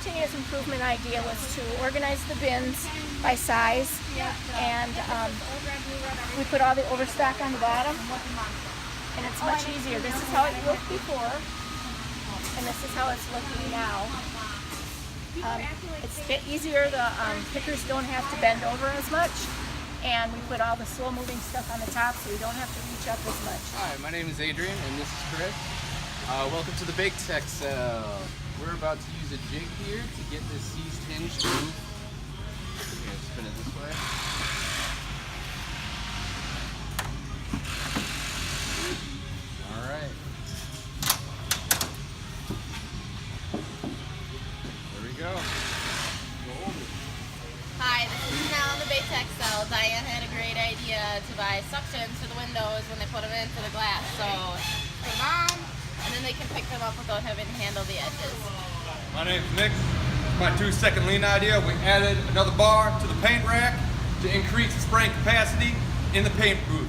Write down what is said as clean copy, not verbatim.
continuous improvement idea was to organize the bins by size, and we put all the overstock on the bottom, and it's much easier. This is how it looked before, and this is how it's looking now. It's a bit easier. The pickers don't have to bend over as much, and we put all the slow-moving stuff on the top, so we don't have to reach up as much. Hi, my name is Adrian, and this is Chris. Welcome to the Bake Tech Cell. We're about to use a jig here to get this seized hinge to move. Okay, let's spin it this way. Alright. There we go. Hi, this is Mel in the Bake Tech Cell. Diane had a great idea to buy suctions for the windows when they put them into the glass. So put them on, and then they can pick them up without having to handle the edges. My name's Nick. My 2-second lean idea, we added another bar to the paint rack to increase the spraying capacity in the paint booth.